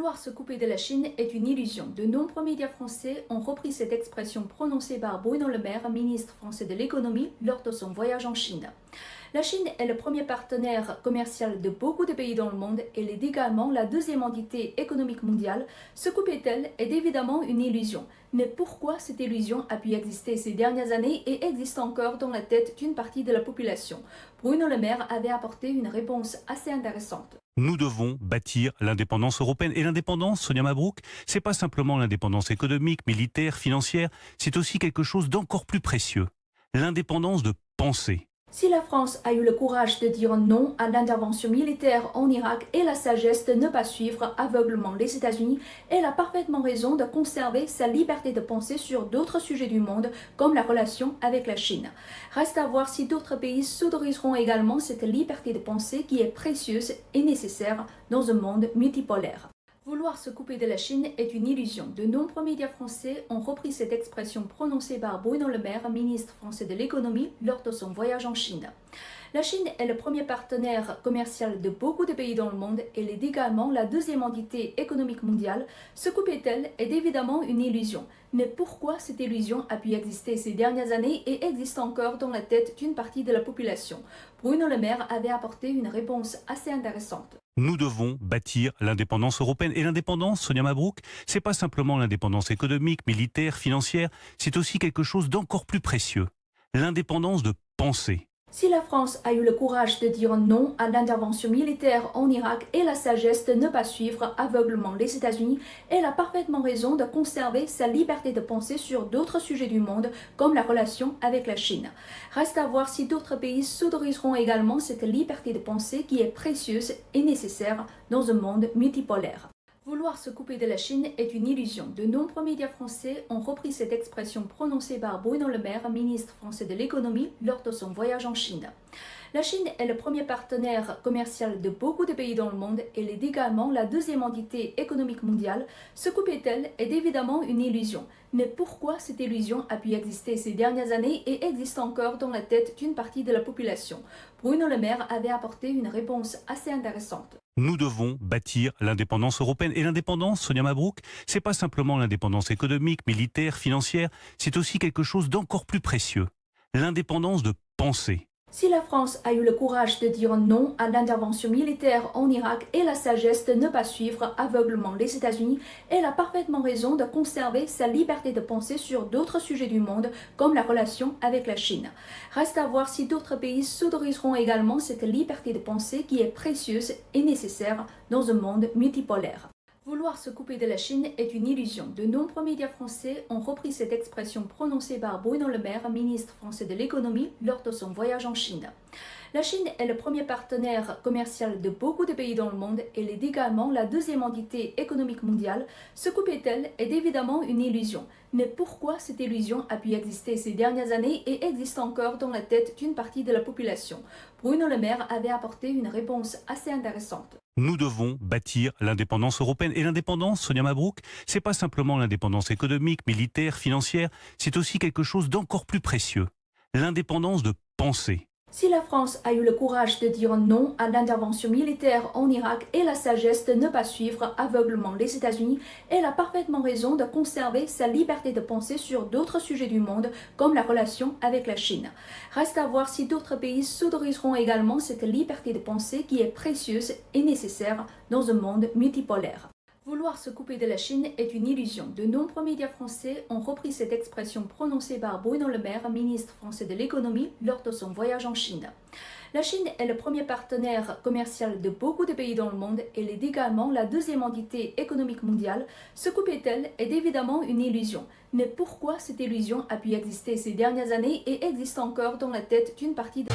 Vouloir se couper de la Chine est une illusion. De nombreux médias français ont repris cette expression prononcée par Bruno Le Maire, ministre français de l'économie, lors de son voyage en Chine. La Chine est le premier partenaire commercial de beaucoup de pays dans le monde. Elle est également la deuxième entité économique mondiale. Se couper d'elle est évidemment une illusion. Mais pourquoi cette illusion a pu exister ces dernières années et existe encore dans la tête d'une partie de la population? Bruno Le Maire avait apporté une réponse assez intéressante. Nous devons bâtir l'indépendance européenne. Et l'indépendance, Sonia Mabrouk, c'est pas simplement l'indépendance économique, militaire, financière, c'est aussi quelque chose d'encore plus précieux. L'indépendance de penser. Si la France a eu le courage de dire non à l'intervention militaire en Irak et la sagesse de ne pas suivre aveuglement les États-Unis, elle a parfaitement raison de conserver sa liberté de penser sur d'autres sujets du monde, comme la relation avec la Chine. Reste à voir si d'autres pays s'autoriseront également cette liberté de penser qui est précieuse et nécessaire dans un monde multipolaire. Vouloir se couper de la Chine est une illusion. De nombreux médias français ont repris cette expression prononcée par Bruno Le Maire, ministre français de l'économie, lors de son voyage en Chine. La Chine est le premier partenaire commercial de beaucoup de pays dans le monde. Elle est également la deuxième entité économique mondiale. Se couper d'elle est évidemment une illusion. Mais pourquoi cette illusion a pu exister ces dernières années et existe encore dans la tête d'une partie de la population? Bruno Le Maire avait apporté une réponse assez intéressante. Nous devons bâtir l'indépendance européenne. Et l'indépendance, Sonia Mabrouk, c'est pas simplement l'indépendance économique, militaire, financière, c'est aussi quelque chose d'encore plus précieux. L'indépendance de penser. Si la France a eu le courage de dire non à l'intervention militaire en Irak et la sagesse de ne pas suivre aveuglement les États-Unis, elle a parfaitement raison de conserver sa liberté de penser sur d'autres sujets du monde, comme la relation avec la Chine. Reste à voir si d'autres pays s'autoriseront également cette liberté de penser qui est précieuse et nécessaire dans un monde multipolaire. Vouloir se couper de la Chine est une illusion. De nombreux médias français ont repris cette expression prononcée par Bruno Le Maire, ministre français de l'économie, lors de son voyage en Chine. La Chine est le premier partenaire commercial de beaucoup de pays dans le monde. Elle est également la deuxième entité économique mondiale. Se couper d'elle est évidemment une illusion. Mais pourquoi cette illusion a pu exister ces dernières années et existe encore dans la tête d'une partie de la population? Bruno Le Maire avait apporté une réponse assez intéressante. Nous devons bâtir l'indépendance européenne. Et l'indépendance, Sonia Mabrouk, c'est pas simplement l'indépendance économique, militaire, financière, c'est aussi quelque chose d'encore plus précieux. L'indépendance de penser. Si la France a eu le courage de dire non à l'intervention militaire en Irak et la sagesse de ne pas suivre aveuglement les États-Unis, elle a parfaitement raison de conserver sa liberté de penser sur d'autres sujets du monde, comme la relation avec la Chine. Reste à voir si d'autres pays s'autoriseront également cette liberté de penser qui est précieuse et nécessaire dans un monde multipolaire. Vouloir se couper de la Chine est une illusion. De nombreux médias français ont repris cette expression prononcée par Bruno Le Maire, ministre français de l'économie, lors de son voyage en Chine. La Chine est le premier partenaire commercial de beaucoup de pays dans le monde. Elle est également la deuxième entité économique mondiale. Se couper d'elle est évidemment une illusion. Mais pourquoi cette illusion a pu exister ces dernières années et existe encore dans la tête d'une partie de la population? Bruno Le Maire avait apporté une réponse assez intéressante. Nous devons bâtir l'indépendance européenne. Et l'indépendance, Sonia Mabrouk, c'est pas simplement l'indépendance économique, militaire, financière, c'est aussi quelque chose d'encore plus précieux. L'indépendance de penser. Si la France a eu le courage de dire non à l'intervention militaire en Irak et la sagesse de ne pas suivre aveuglement les États-Unis, elle a parfaitement raison de conserver sa liberté de penser sur d'autres sujets du monde, comme la relation avec la Chine. Reste à voir si d'autres pays s'autoriseront également cette liberté de penser qui est précieuse et nécessaire dans un monde multipolaire. Vouloir se couper de la Chine est une illusion. De nombreux médias français ont repris cette expression prononcée par Bruno Le Maire, ministre français de l'économie, lors de son voyage en Chine. La Chine est le premier partenaire commercial de beaucoup de pays dans le monde. Elle est également la deuxième entité économique mondiale. Se couper d'elle est évidemment une illusion. Mais pourquoi cette illusion a pu exister ces dernières années et existe encore dans la tête d'une partie de...